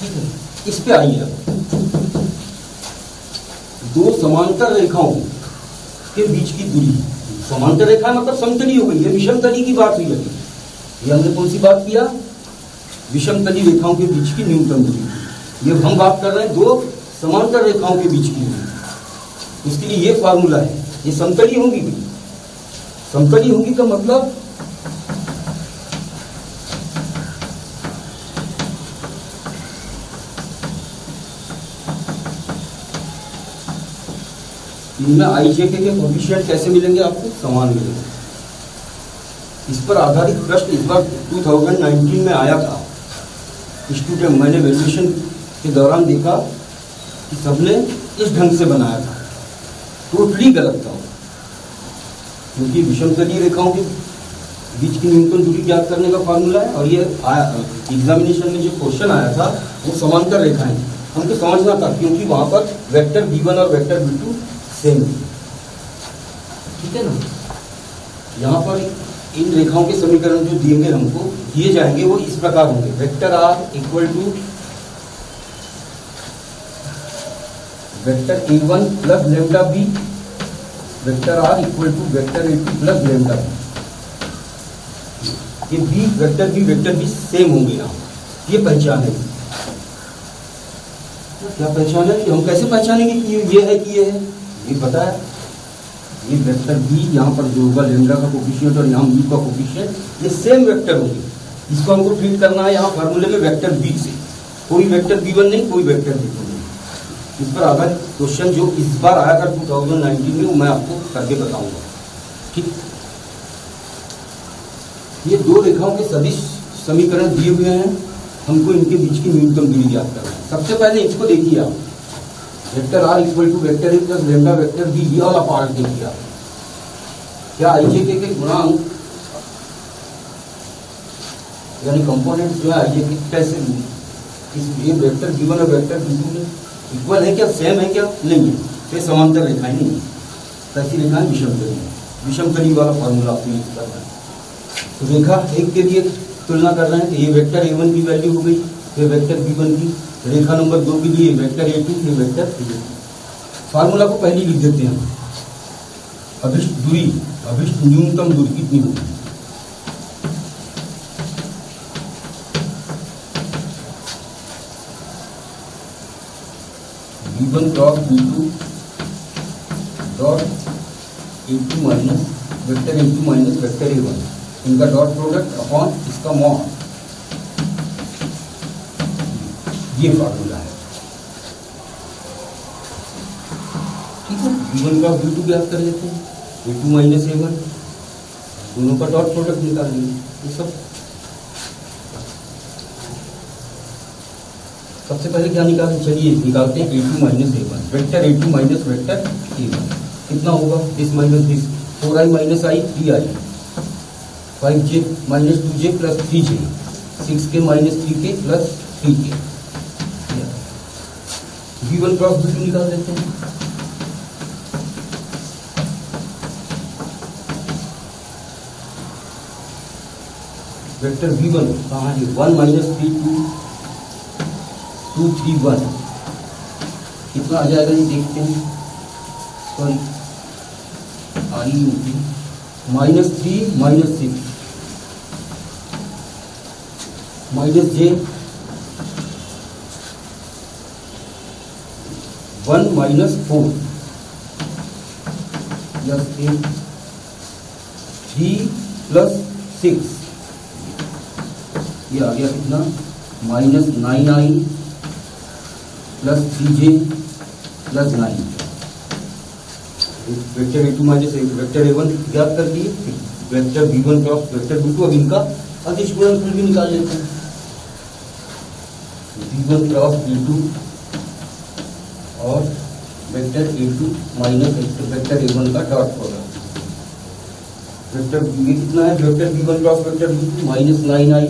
ठीक है। इस पे आइए अब, दो समांतर रेखाओं के बीच की दूरी, समांतर रेखा मतलब समतली हो गई, ये विषमतली की बात हुई अभी। ये हमने कौन सी बात किया? विषमतली रेखाओं के बीच की न्यूनतम दूरी। ये हम बात कर रहे हैं दो समांतर रेखाओं के बीच की दूरी। उसके लिए ये फार्मूला है। ये समतली होंगी भी, समतली होंगी का मतलब इनमें IJ के कोएफिशिएंट कैसे मिलेंगे आपको? समान मिलेंगे। इस पर आधारित प्रश्न इस बार 2019 में आया था स्टूडेंट मैंने वैल्यूएशन के दौरान देखा कि सबने इस ढंग से बनाया था, टोटली गलत था, क्योंकि विषमतलीय रेखाओं के बीच की न्यूनतम दूरी ज्ञात करने का फार्मूला है, और ये एग्जामिनेशन में जो क्वेश्चन आया था वो समांतर रेखाएं हमको समझना था, क्योंकि वहां पर वेक्टर v1 और वेक्टर v2 सेम है, ठीक है ना। यहाँ पर इन रेखाओं के समीकरण जो दिए हमको दिए जाएंगे वो इस प्रकार होंगे। Vector r equal to vector a1 plus lambda b, vector r equal to vector a2 plus lambda b। ये b वेक्टर b सेम होंगे यहाँ, ये पहचान है। क्या पहचान है? हम कैसे पहचानेंगे कि ये है कि ये है? ये पता है, ये वेक्टर b यहाँ पर जो होगा लेमडा का कोफिशिएंट और यहाँ b का कोफिशिएंट, ये सेम वेक्टर होंगे। इसको हमको ट्रीट करना है यहाँ फार्मूले में वेक्टर b से, कोई वेक्टर b1 नहीं, कोई वेक्टर b2 नहीं। इस पर आधारित क्वेश्चन जो इस बार आया था 2019 में, वो मैं आपको करके बताऊंगा, ठीक। ये दो रेखाओं के सदिश समीकरण दिए हुए हैं, हमको इनके बीच की न्यूनतम दूरी ज्ञात करना है। सबसे पहले इसको देखिए आप, vector r equal to vector a plus lambda vector b, ये वाला पार्ट देखिए आप। क्या IJK के गुणांक यानी कंपोनेंट जो है IJK कैसे ये वेक्टर b1 और वेक्टर b2 में इक्वल है क्या, सेम है क्या? नहीं है, तो समांतर रेखाएं नहीं है। कैसी रेखाएं? विषमतली। विषमतली वाला फॉर्मूला आपको यूज करना है। तो रेखा एक के लिए तुलना कर रहे हैं, तो ये वेक्टर a1 की वैल्यू हो गई, ये वेक्टर b1 की। रेखा नंबर 2 के लिए वेक्टर a2, ये वेक्टर a2। फार्मूला को पहले लिख देते हैं। अभिष्ट दूरी, अभिष्ट न्यूनतम दूरी कितनी होगी? b1 cross b2 dot a2 minus vector a2 minus vector a1, इनका डॉट प्रोडक्ट अपॉन इसका मॉड, ये फार्मूला है, ठीक है। b1 क्रॉस b2 ज्ञात कर लेते हैं, a2 माइनस a1, दोनों का डॉट प्रोडक्ट निकाल लेंगे। ये सब सबसे पहले क्या निकालें? चलिए निकालते हैं a2 minus a1, vector a2 minus vector a1 कितना होगा? This minus this, 4i minus i 3i, 5j minus 2j plus 3j, 6k minus 3k plus 3k। v1 cross v2 निकाल देते हैं। वेक्टर v1 कहाँ है? 1 माइनस 3 2 3 1, कितना आ जाएगा ये देखते हैं। Sorry minus 3 minus 6 minus j 1 minus 4 plus 8 3 plus 6, ये आ गया कितना? Minus 9i plus 3j plus 9। Vector a2 minus vector a1 ज्ञात कर लिए, vector b1 cross vector b2, अब इनका अदिश गुणनफल भी निकाल लेते हैं। b1 क्रॉस b2 और vector a2 minus vector a1 का डॉट प्रोडक्ट। वेक्टर ये कितना है? Vector b1 cross vector b2 minus 9i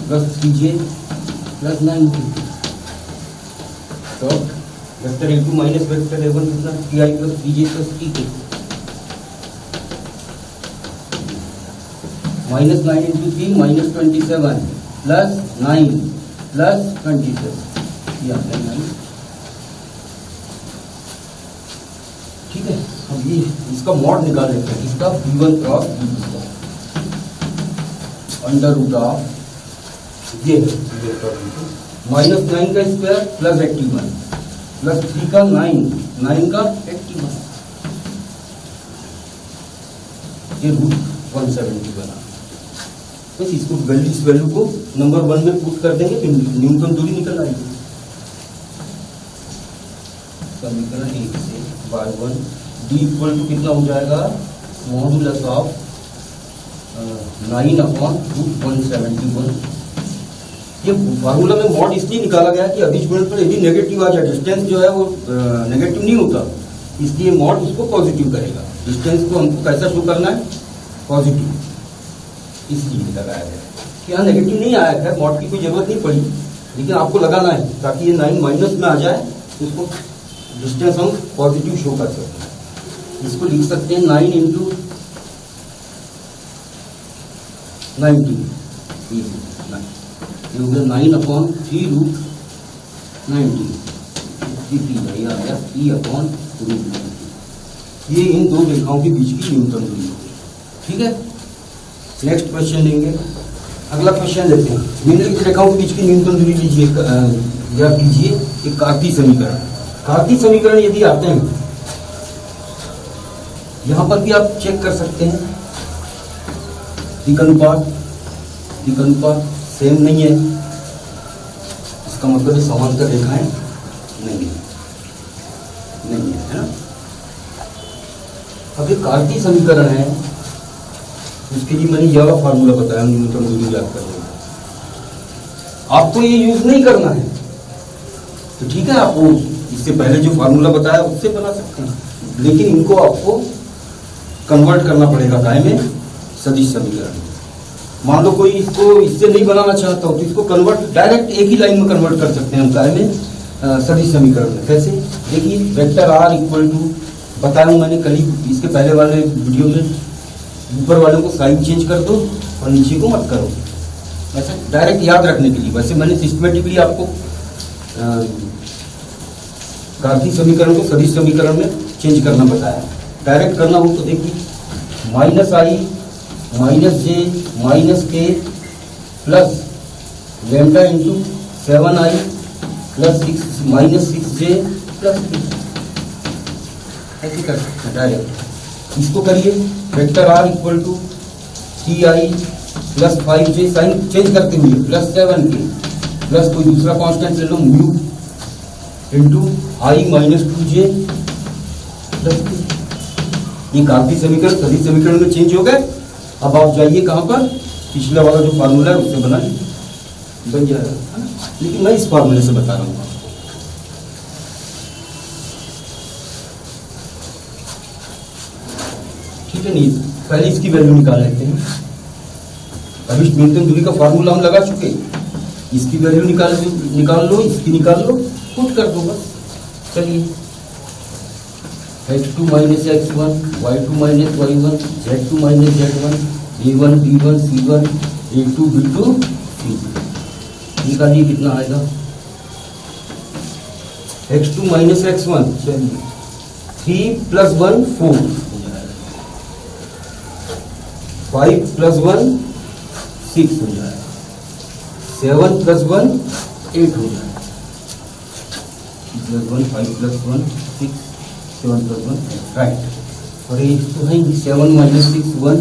plus 3j plus 9। Vector a2 minus vector a1 कितना? 3i plus 3j plus 3k, minus 9 into 3 minus 27 plus 9 plus 27, ये आता है 9, ठीक है। अब ये इसका मॉड निकाल लेते हैं, इसका b1 क्रॉस b2 का अंडर रूट ऑफ ये माइनस 9 का स्क्वायर प्लस 81 प्लस 3 का 9 का 81, ये रूट 170 बना। बस इसको इस वैल्यू को नंबर 1 में पुट कर देंगे, फिर न्यूनतम दूरी निकल आएगी। समीकरण 1 से y1 d इक्वल टू कितना हो जाएगा? मॉडुलस ऑफ 9 अपॉन रूट 171 ये फार्मूला में मॉड इसलिए निकाला गया कि अदिश गुणनफल यदि नेगेटिव आ जाए, डिस्टेंस जो है वो नेगेटिव नहीं होता, इसलिए मॉड उसको पॉजिटिव करेगा। डिस्टेंस को हमको कैसा शो करना है, पॉजिटिव, इसलिए लगाया गया। यहाँ नेगेटिव नहीं आया है, मॉड की कोई जरूरत नहीं पड़ी, लेकिन आपको लगाना है ताकि ये 9 माइनस में आ जाए, तो इसको डिस्टेंस हम पॉजिटिव शो कर सकते हैं। इसको लिख सकते हैं 9 इंटू 90, ये हो गया 9/3√90, ये आ गया E/√90। ये इन दो रेखाओं के बीच की न्यूनतम दूरी होगी। ठीक है, नेक्स्ट क्वेश्चन लेंगे। अगला क्वेश्चन लेते हैं, निम्नलिखित रेखाओं के बीच की न्यूनतम दूरी लीजिए या कीजिए एक कार्तीय समीकरण। कार्तीय समीकरण यदि आते हैं, यहां पर भी आप चेक कर सकते हैं, दिक्अनुपात सेम नहीं है, इसका मतलब समांतर रेखाएं नहीं है ना। अब ये कार्तीय समीकरण है, उसके लिए मैंने यह फार्मूला बताया न्यूनतम दूरी याद करने का। आपको ये यूज नहीं करना है तो ठीक है, आपको इससे पहले जो फार्मूला बताया उससे बना सकते हैं, लेकिन इनको आपको कन्वर्ट करना पड़ेगा काय में, सदिश समीकरण। मान लो कोई इसको इससे नहीं बनाना चाहता हो तो इसको कन्वर्ट डायरेक्ट एक ही लाइन में कन्वर्ट कर सकते हैं हम काय में, सदिश समीकरण में। कैसे, देखिए वेक्टर आर इक्वल टू, बताया हूं मैंने कल ही इसके पहले वाले वीडियो में, ऊपर वाले को साइन चेंज कर दो और नीचे को मत करो, ऐसा डायरेक्ट याद रखने के लिए। वैसे मैंने सिस्टमेटिकली आपको कार्तीय समीकरण को सदिश समीकरण में चेंज करना बताया। डायरेक्ट करना हो तो देखिए -i -j -k plus lambda into 7i plus 6j plus 3, ऐसे कर सकते हैं डायरेक्ट। इसको करिए, vector R equal to 3i plus 5j, sign change करते हुए प्लस 7k प्लस कोई दूसरा कांस्टेंट ले लो mu into i -2j plus 3। ये कार्तीय समीकरण सदिश समीकरण में चेंज हो गए। अब आप जाइए कहां पर, पिछला वाला जो फार्मूला है उससे बना बन जाएगा, लेकिन मैं इस फार्मूले से बता रहा हूं। ठीक है, नहीं पहले इसकी वैल्यू निकाल लेते हैं। अभी न्यूनतम दूरी का फार्मूला हम लगा चुके, इसकी वैल्यू निकाल लो, इसकी निकाल लो, पुट कर दो बस। चलिए, x2 - x1 y2 - y1 z2 - z1 a1 b1 c1 a2 b2 c2, निकालिए कितना आएगा। x2 - x1 चलिए 3 + 1 4 5 + 1 6 हो जाएगा, 7 + 1 8 हो जाएगा, 1 5 + 1 6 7 + 1 राइट। और ये तो है 7 - 6 1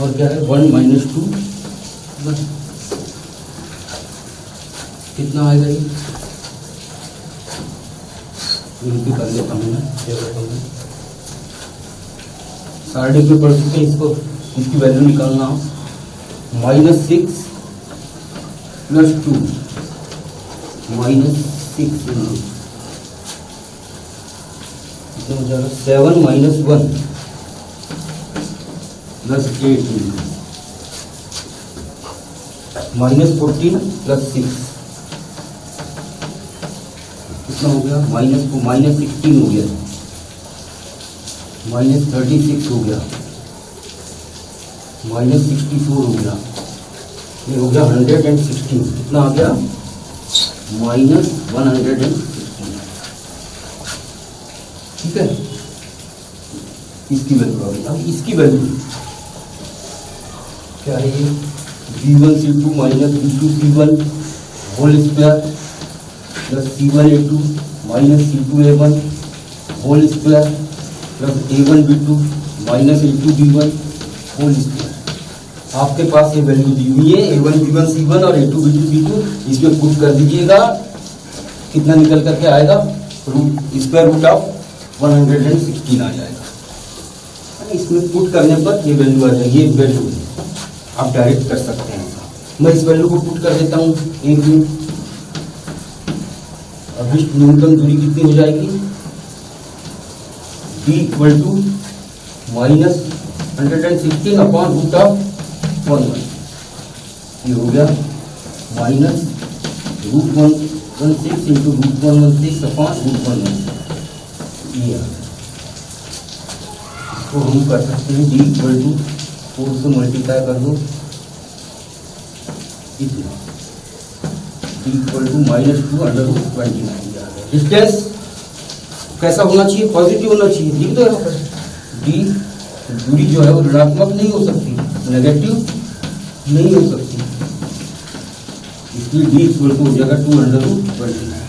और क्या है 1 - 2 1, कितना आएगा ये कर लेता हूँ मैं, सारे में पढ़ चुके हैं इसको, इसकी वैल्यू निकालना हो -6 + 2 -6 कितना हो जाएगा 7 - 1 + 8 -14 + 6 कितना हो गया -16 हो गया, -36 हो गया, -64 हो गया, ये हो गया 116, कितना आ गया -116। ठीक है, इसकी वैल्यू आ गई। अब इसकी वैल्यू क्या है, ये b1c2 - b2c1 whole square plus c1a2 - c2a1 whole square plus a1b2 - a2b1 whole square. आपके पास ये वैल्यू दी हुई है a1b1 c1 और a2b2 c2, इसमें पुट कर दीजिएगा, कितना निकल करके आएगा, स्क्वायर रूट ऑफ 116 आ जाएगा। इसमें पुट करने पर ये वैल्यू आ जाएगी, ये वैल्यू आप डायरेक्ट कर सकते हैं। मैं इस वैल्यू को पुट कर देता हूं एक मिनट। अभिष्ट न्यूनतम दूरी कितनी हो जाएगी? d equal to minus 116 upon root of 11। ये हो गया minus root 116 into root 116 upon root 116। ये इसको हम कर सकते हैं d इक्वल टू 4 से मल्टीप्लाई कर दो, इतना d इक्वल टू -2/29। डिस्टेंस कैसा होना चाहिए? पॉजिटिव होना चाहिए। लिख दो यहाँ पर d दूरी जो है वो ऋणात्मक नहीं हो सकती, नेगेटिव नहीं हो सकती, इसलिए d इक्वल टू हो जाएगा 2/29।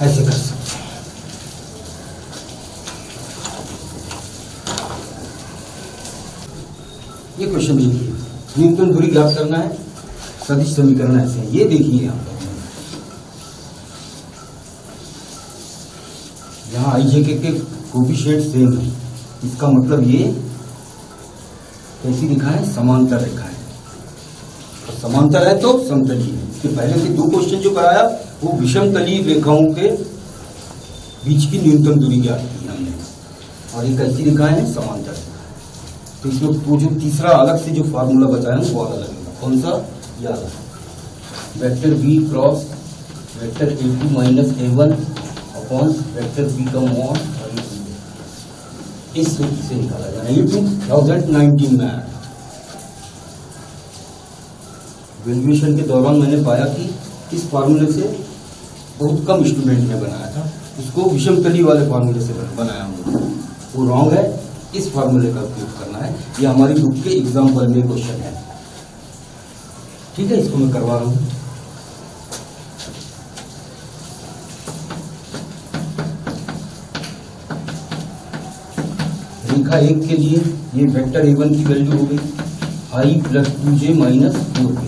ऐसे कर सकते हैं। ये क्वेश्चन लिखिए, न्यूनतम दूरी ज्ञात करना है, सदिश समीकरण ऐसे है। ये देखिए यहाँ आई जे के कोफिशिएंट सेम है, इसका मतलब ये कैसी रेखा है? समांतर रेखा है। तो समांतर है तो समतलीय है। इसके पहले के दो क्वेश्चन जो कराया वो विषमतलीय रेखाओं के बीच की न्यूनतम दूरी ज्ञात की हमने, और ये कैसी रेखा है? समांतर रेखा। तो इसमें वो जो तीसरा अलग से जो फार्मूला बताया वो अलग लगेगा। कौन सा? याद है, vector B cross vector a2 minus a1 upon vector B का मॉड, इस सूत्र से निकाला जाना। ये 2019 में आया। ग्रेजुएशन के दौरान मैंने पाया कि इस फार्मूले से बहुत कम स्टूडेंट ने बनाया था, उसको विषमतली वाले फार्मूले से बनाया हूँ, वो रॉन्ग है। इस फार्मूले का उपयोग करना है। ये हमारी बुक के एग्जाम्पल में क्वेश्चन है, ठीक है? इसको मैं करवा रहा हूं। रेखा 1 के लिए ये वेक्टर a1 की वैल्यू हो गई i plus 2j minus 4k,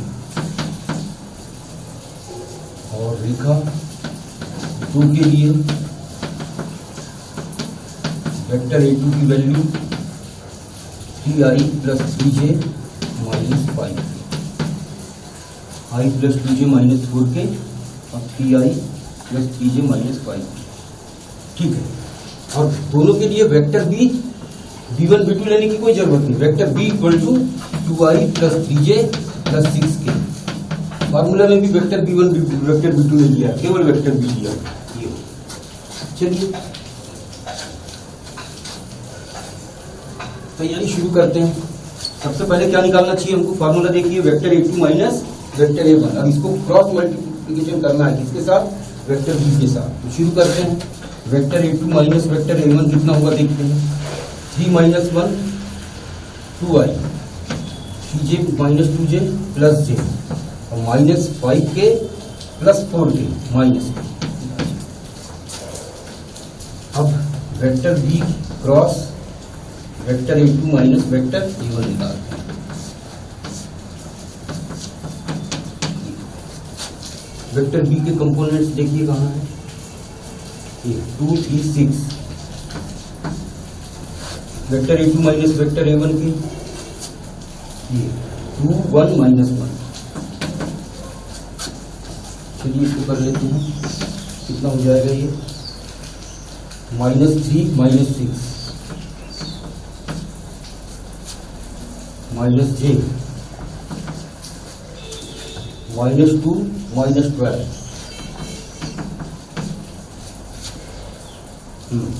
और रेखा 2 के लिए वेक्टर a2 की value 3i plus 3j minus 5k, i plus 2j minus 4k और 3i plus 3j minus 5k, ठीक है? और दोनों के लिए वेक्टर b b1 b2 लेने की कोई जरूरत नहीं। Vector b equal to 2i plus 3j plus 6k। Formula में भी वेक्टर b1 वेक्टर b2 ने लिया, केवल वेक्टर b लिया। ये चलिए तैयारी शुरू करते हैं। सबसे पहले क्या निकालना चाहिए हमको? फार्मूला देखिए, vector a2 minus vector a1। अब इसको क्रॉस मल्टीप्लिकेशन करना है, किसके साथ? वेक्टर b के साथ। तो शुरू करते हैं। Vector a2 minus vector a1 कितना होगा देखते हैं। 3 minus 1 2i, 3j minus 2j plus j, और minus 5k plus 4k minus. अब vector b cross vector a2 minus vector a1 निकालते हैं। वेक्टर b के कंपोनेंट्स देखिए कहाँ है? 2 3 6। Vector a2 minus vector a1 की 2 1 माइनस 1। चलिए इसको कर लेते हैं, कितना हो जाएगा ये? -3 minus 6 minus j -2 minus 12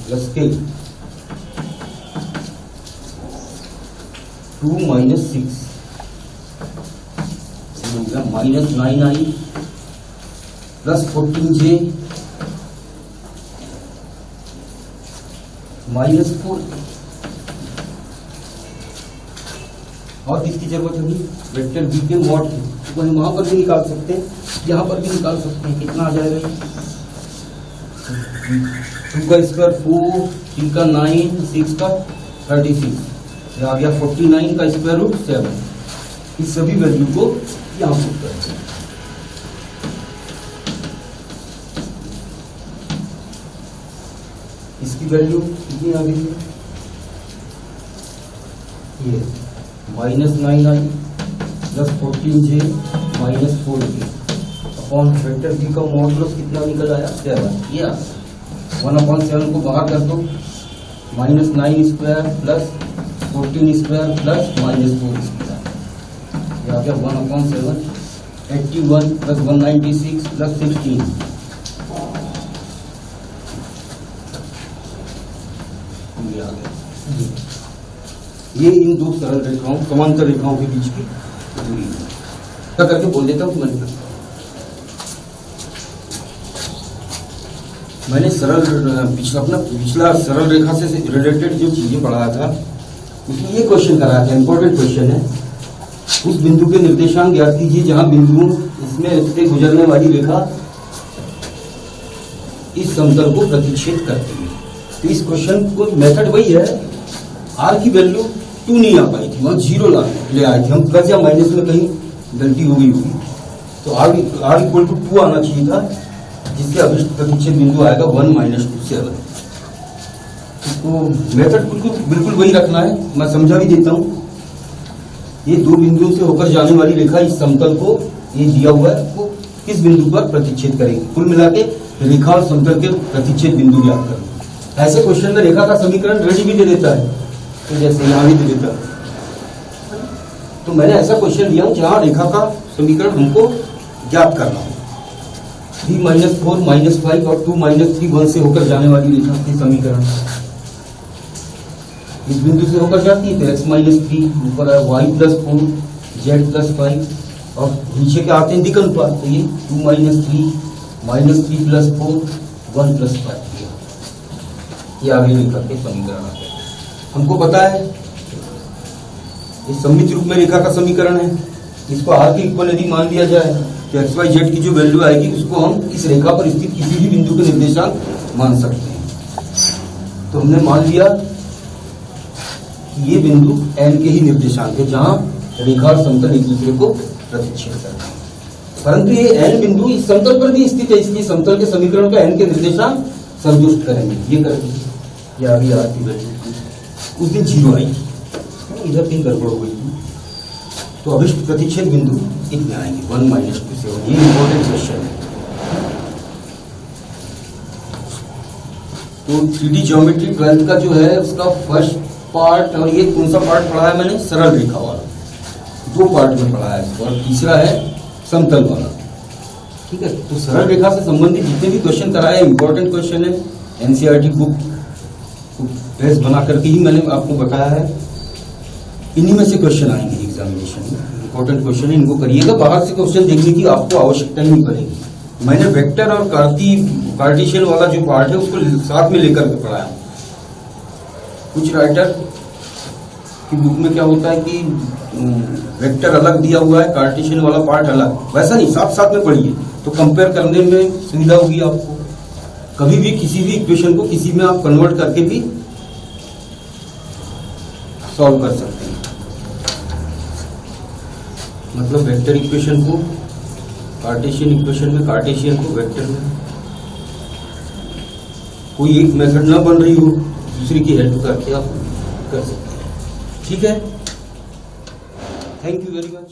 plus k 2 minus 6 minus 9i plus 14j minus 4। और किसकी जरूरत होगी? वेक्टर बी के मॉड की। तो हम वहां पर भी निकाल सकते हैं, यहाँ पर भी निकाल सकते हैं। कितना आ जाएगा ये? 2 का स्क्वायर 4, 3 का 9, 6 का 36, आ गया 49 का स्क्वायर रूट 7। इस सभी वैल्यू को यहाँ पुट करते हैं। इसकी वैल्यू कितनी आ गई है? ये -9i plus 14j minus 4k upon vector b का मॉडुलस कितना निकल आया 7। ये 1/7 को बाहर कर दो, minus 9 square plus 14 square plus minus 4 square, ये आ गया 1/7। 81 प्लस 196 प्लस 16, ये आ गया। ये इन दो सरल रेखाओं समांतर रेखाओं के बीच की दूरी है। करके बोल देता हूँ मैंने सरल पिछला सरल रेखा से रिलेटेड जो चीजें पढ़ाया था उसमें ये क्वेश्चन कराया था, इंपॉर्टेंट क्वेश्चन है। उस बिंदु के निर्देशांक ज्ञात कीजिए जहां बिंदु इसमें से गुजरने वाली रेखा इस समतल को प्रतिच्छेद करती है। तो इस क्वेश्चन को मेथड वही है, आर की वैल्यू 2 नहीं आ पाई थी, वहां 0 ले आए थे हम, प्लस या माइनस में कहीं गलती हो गई होगी, तो आर इक्वल टू 2 आना चाहिए था, जिसके अभिष्ट प्रतिच्छेद बिंदु आएगा 1 - 2 7। तो मेथड बिल्कुल वही रखना है, मैं समझा भी देता हूं। ये दो बिंदुओं से होकर जाने वाली रेखा इस समतल को, ये दिया हुआ है, वो किस बिंदु पर प्रतिच्छेद करेगी। कुल मिला के रेखा और समतल के प्रतिच्छेद बिंदु ज्ञात करें। ऐसे क्वेश्चन में रेखा का समीकरण रेडी भी दे देता है, तो जैसे यहां भी दे देता है। तो मैंने ऐसा क्वेश्चन लिया हूं जहां रेखा का समीकरण हमको ज्ञात करना हो। 3 - 4 - 5 और 2 - 3 1 से होकर जाने वाली रेखा के समीकरण इस बिंदु से होकर जाती है, तो x - 3 ऊपर है y + 4 z + 5 और नीचे के आते हैं दिक्कतनुपात, तो ये 2 - 3 -3 + 4 1 + 5, ये आगे रेखा के समीकरण आ गए। हमको पता है ये सममित रूप में रेखा का समीकरण है, इसको r के इक्वल यदि मान लिया जाए तो x y z की जो वैल्यू आएगी उसको हम इस रेखा पर स्थित किसी भी बिंदु के निर्देशांक मान सकते हैं। तो हमने मान लिया ये बिंदु n के ही निर्देशांक है जहां रेखा और समतल एक दूसरे को प्रतिच्छेद करते हैं, परंतु ये n बिंदु इस समतल पर भी स्थित है, इसलिए समतल के समीकरण का n के निर्देशांक संतुष्ट करेंगे। ये करेंगे, ये आगे आती वैल्यू उस दिन 0 आई, इधर 3 गड़बड़ हो गई थी, तो अभिष्ट प्रतिच्छेद बिंदु इतने आएंगे 1 - 2 7। ये इंपॉर्टेंट क्वेश्चन है। तो 3D ज्योमेट्री 12th का जो है उसका फर्स्ट पार्ट, और ये कौन सा पार्ट पढ़ा है मैंने, सरल रेखा वाला, 2 पार्ट में पढ़ा है इसको, और तीसरा है समतल वाला। ठीक है, तो सरल रेखा से संबंधित जितने भी क्वेश्चन कराए इंपॉर्टेंट क्वेश्चन है, एनसीईआरटी बुक बेस बना करके ही मैंने आपको बताया है। इन्हीं में से क्वेश्चन आएंगे एग्जामिनेशन में, इंपॉर्टेंट क्वेश्चन है, इनको करिएगा। बाहर से क्वेश्चन देखने की आपको आवश्यकता ही नहीं पड़ेगी। मैंने वेक्टर और कार्टेशियन वाला जो पार्ट है उसको साथ में लेकर के पढ़ाया। कुछ राइटर की बुक में क्या होता है कि वेक्टर अलग दिया हुआ है, कार्टेशियन वाला पार्ट अलग, वैसा नहीं, साथ साथ में पढ़िए तो कंपेयर करने में सुविधा होगी आपको। कभी भी किसी भी इक्वेशन को किसी में आप कन्वर्ट करके भी सॉल्व कर सकते हैं। मतलब वेक्टर इक्वेशन को कार्टेशियन इक्वेशन में, कार्टेशियन को वेक्टर में, कोई एक मेथड ना बन रही हो दूसरी की हेल्प करके आप कर सकते हैं। ठीक है, थैंक यू वेरी मच।